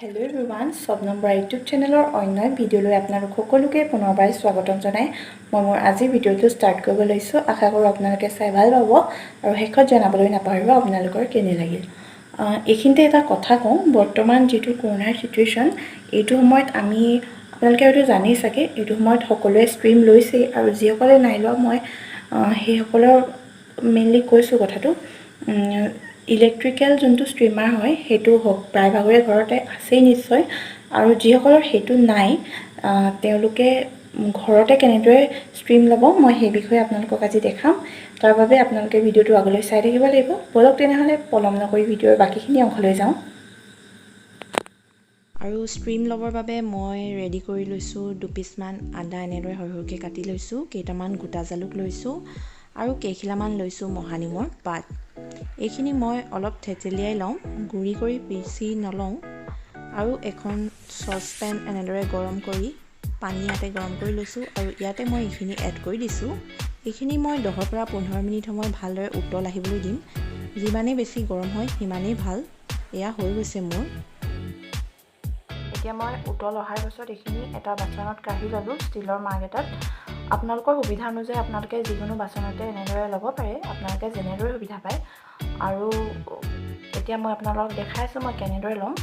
Hello' everyone, স্বপ্নম Bora YouTube চেনেলৰ অন্য ভিডিঅ'লৈ আপোনালোক সকলোকে পুনৰবাৰ স্বাগতম জনাই মই মোৰ আজিৰ ভিডিঅ'টো ষ্টাৰ্ট কৰিব লৈছোঁ। আশা কৰোঁ আপোনালোকে চাই ভাল পাব আৰু শেষত জনাবলৈ নাপাহৰিব আপোনালোকৰ কেনে লাগিল। এইখিনিতে এটা কথা কওঁ, বৰ্তমান যিটো কৰোণাৰ চিটুৱেশ্যন, এইটো সময়ত আপোনালোকে হয়তো জানেই চাগে, এইটো সময়ত সকলোৱে ষ্ট্ৰীম লৈছেই আৰু যিসকলে নাই লোৱা মই সেইসকলৰ মেইনলি কৈছোঁ কথাটো। ইলেক্ট্ৰিকেল যোনটো ষ্ট্ৰীমাৰ হয় সেইটো প্ৰায়ভাগৰে ঘৰতে আছেই নিশ্চয়, আৰু যিসকলৰ সেইটো নাই তেওঁলোকে ঘৰতে কেনেদৰে ষ্ট্ৰীম ল'ব মই সেই বিষয়ে আপোনালোকক আজি দেখাম। তাৰ বাবে আপোনালোকে ভিডিঅ'টো আগলৈ চাই থাকিব লাগিব। বলক তেনেহ'লে পলম নকৰি ভিডিঅ'ৰ বাকীখিনি অংশলৈ যাওঁ। আৰু ষ্ট্ৰীম ল'বৰ বাবে মই ৰেডি কৰি লৈছোঁ 2 পিচমান আদা, এনেদৰে সৰু সৰুকৈ কাটি লৈছোঁ, কেইটামান গোটা জালুক লৈছোঁ আৰু কেইখিলামান লৈছোঁ মহানিমৰ পাত। এইখিনি মই অলপ থেতেলিয়াই লওঁ, গুড়ি কৰি পিচি নলওঁ। আৰু এখন চচপেন এনেদৰে গৰম কৰি পানী ইয়াতে গৰম কৰি লৈছোঁ আৰু ইয়াতে মই এইখিনি এড কৰি দিছোঁ। এইখিনি মই 10 পৰা 15 মিনিট সময় ভালদৰে উতল আহিবলৈ দিম। যিমানেই বেছি গৰম হয় সিমানেই ভাল। এয়া হৈ গৈছে মোৰ। এতিয়া মই উতল অহাৰ পাছত এইখিনি এটা বাচনত কাঢ়ি ল'লোঁ, ষ্টীলৰ মাগ এটাত। আপোনালোকৰ সুবিধা অনুযায়ী আপোনালোকে যিকোনো বাচনতে এনেদৰে ল'ব পাৰে, আপোনালোকে যেনেদৰে সুবিধা পায়। আৰু এতিয়া মই আপোনালোকক দেখাই আছোঁ মই কেনেদৰে ল'ম।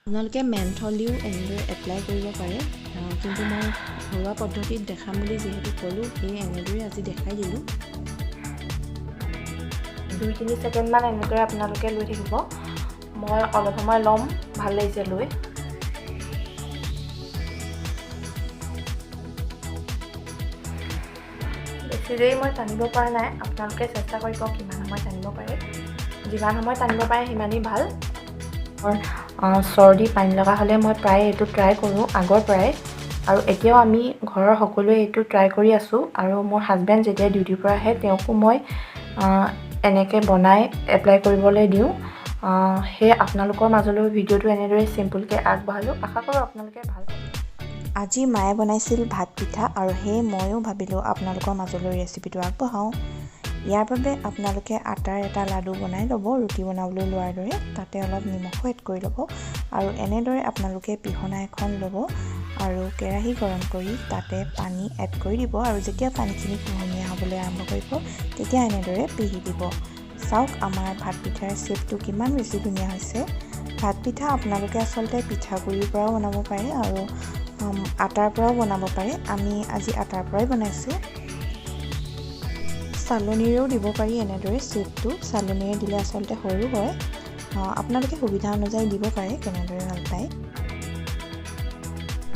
আপোনালোকে মেন্থল দিও এনেদৰে এপ্লাই কৰিব পাৰে, কিন্তু মই ঘৰুৱা পদ্ধতিত দেখাম বুলি যিহেতু ক'লোঁ, সেয়ে এনেদৰে আজি দেখাই দিলোঁ। 2-3 ছেকেণ্ডমান এনেদৰে আপোনালোকে লৈ থাকিব। মই অলপ সময় ল'ম, ভাল লাগিছে লৈ। বেছি দেৰি মই টানিব পৰা নাই, আপোনালোকে চেষ্টা কৰিব কিমান সময় টানিব পাৰে। যিমান সময় টানিব পাৰে সিমানেই ভাল। চৰ্দি পানী লগা হ'লে মই প্ৰায় এইটো ট্ৰাই কৰোঁ আগৰ পৰাই, আৰু এতিয়াও আমি ঘৰৰ সকলোৱে এইটো ট্ৰাই কৰি আছোঁ। আৰু মোৰ হাজবেণ্ড যেতিয়া ডিউটিৰ পৰা আহে তেওঁকো মই এনেকৈ বনাই এপ্লাই কৰিবলৈ দিওঁ। সেয়ে আপোনালোকৰ মাজলৈ ভিডিঅ'টো এনেদৰে চিম্পুলকৈ আগবঢ়ালোঁ। আশা কৰোঁ আপোনালোকে ভাল পাব। আজি মায়ে বনাইছিল ভাত পিঠা, আৰু সেয়ে ময়ো ভাবিলোঁ আপোনালোকৰ মাজলৈ ৰেচিপিটো আগবঢ়াওঁ। ইয়াৰ বাবে আপোনালোকে আটাৰ এটা লাডু বনাই ল'ব, ৰুটি বনাবলৈ লোৱাৰ দৰে। তাতে অলপ নিমখো এড কৰি ল'ব, আৰু এনেদৰে আপোনালোকে পিহনা এখন ল'ব আৰু কেৰাহী গৰম কৰি তাতে পানী এড কৰি দিব। আৰু যেতিয়া পানীখিনি কুহুমীয়া হ'বলৈ আৰম্ভ কৰিব তেতিয়া এনেদৰে পিহি দিব। চাওক আমাৰ ভাত পিঠাৰ শ্বেপটো কিমান বেছি ধুনীয়া হৈছে। ভাত পিঠা আপোনালোকে আচলতে পিঠাগুড়িৰ পৰাও বনাব পাৰে আৰু আটাৰ পৰাও বনাব পাৰে। আমি আজি আটাৰ পৰাই বনাইছোঁ। চালনীৰেও দিব পাৰি এনেদৰে শ্বেপটো। চালনীৰে দিলে আচলতে সৰু হয়। আপোনালোকে সুবিধা অনুযায়ী দিব পাৰে, কেনেদৰে ভাল পায়।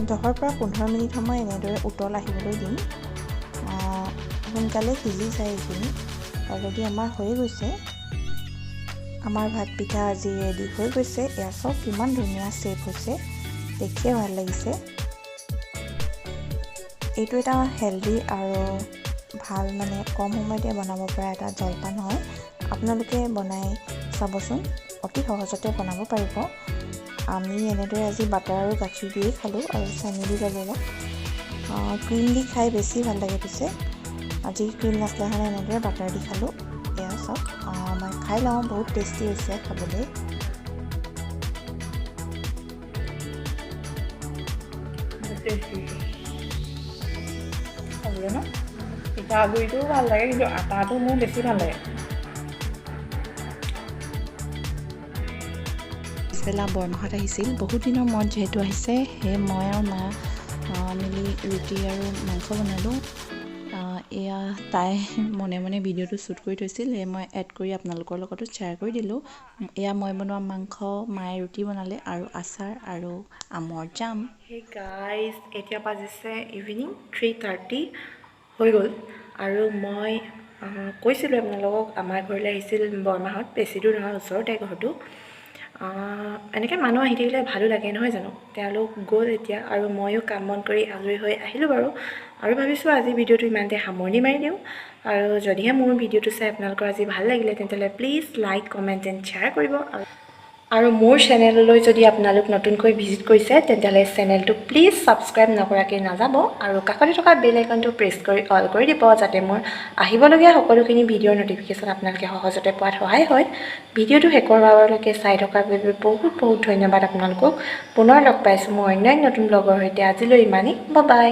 10 পৰা 15 মিনিট সময় এনেদৰে উতল আহিবলৈ দিম। সোনকালে সিজি যায় এইখিনি। অলৰেডি আমাৰ হৈ গৈছে। আমাৰ ভাত পিঠা আজি ৰেডি হৈ গৈছে। এয়া চাওক কিমান ধুনীয়া শ্বেপ হৈছে, দেখিয়ে ভাল লাগিছে। এইটো এটা হেল্ডি আৰু ভাল, মানে কম সময়তে বনাব পৰা এটা জলপান হয়। আপোনালোকে বনাই চাবচোন, অতি সহজতে বনাব পাৰিব। আমি এনেদৰে আজি বাটাৰ আৰু গাখীৰ দিয়েই খালোঁ, আৰু চেনি দি ল'লোঁ অলপ। ক্ৰীম দি খাই বেছি ভাল লাগে পিছে। আজি ক্ৰীম নাছিলে কাৰণে এনেদৰে বাটাৰ দি খালোঁ। এয়া চাওক, মই খাই লওঁ, বহুত টেষ্টি হৈছে খাবলৈ। খাবলৈ ন পিঠাগুড়িটোও ভাল লাগে, কিন্তু আটাটো মোৰ বেছি ভাল লাগে। পিছবেলা বৰমাহঁত আহিছিল, বহুত দিনৰ মূৰত যিহেতু আহিছে, সেয়ে মই আৰু মা মিলি ৰুটি আৰু মাংস বনালোঁ। এয়া তাই মনে মনে ভিডিঅ'টো শ্বুট কৰি থৈছিল, সেয়ে মই এড কৰি আপোনালোকৰ লগতো শ্বেয়াৰ কৰি দিলোঁ। এয়া মই বনোৱা মাংস, মায়ে ৰুটি বনালে, আৰু আচাৰ আৰু আমৰ জাম। সেই গাইজ, এতিয়া বাজিছে ইভিনিং 3:30 হৈ গ'ল। আৰু মই কৈছিলোঁ আপোনালোকক আমাৰ ঘৰলৈ আহিছিল বৰমাহঁত, বেছি দূৰ নহয়, ওচৰতে ঘৰটো। এনেকৈ মানুহ আহি থাকিলে ভালো লাগে নহয় জানো। তেওঁলোক গ'ল এতিয়া, আৰু ময়ো কাম বন কৰি আজৰি হৈ আহিলোঁ বাৰু। আৰু ভাবিছোঁ আজি ভিডিঅ'টো ইমানতে সামৰণি মাৰি দিওঁ। আৰু যদিহে মোৰ ভিডিঅ'টো চাই আপোনালোকৰ আজি ভাল লাগিলে তেন্তে please like, comment and share কৰিব। আৰু মোৰ চেনেললৈ যদি আপোনালোক নতুনকৈ ভিজিট কৰিছে তেতিয়াহ'লে চেনেলটো প্লিজ ছাবস্ক্ৰাইব নকৰাকৈ নাযাব আৰু কাষতে থকা বেল আইকনটো প্ৰেছ কৰি অল কৰি দিব যাতে মোৰ আহিবলগীয়া সকলোখিনি ভিডিঅ'ৰ নটিফিকেশ্যন আপোনালোকে সহজতে পোৱাত সহায় হয়। ভিডিঅ'টো শেষৰ বাৰলৈকে চাই থকাৰ বাবে বহুত বহুত ধন্যবাদ আপোনালোকক। পুনৰ লগ পাইছোঁ মই অন্য এক নতুন ব্লগৰ সৈতে। আজিলৈ ইমানেই, বাই বাই।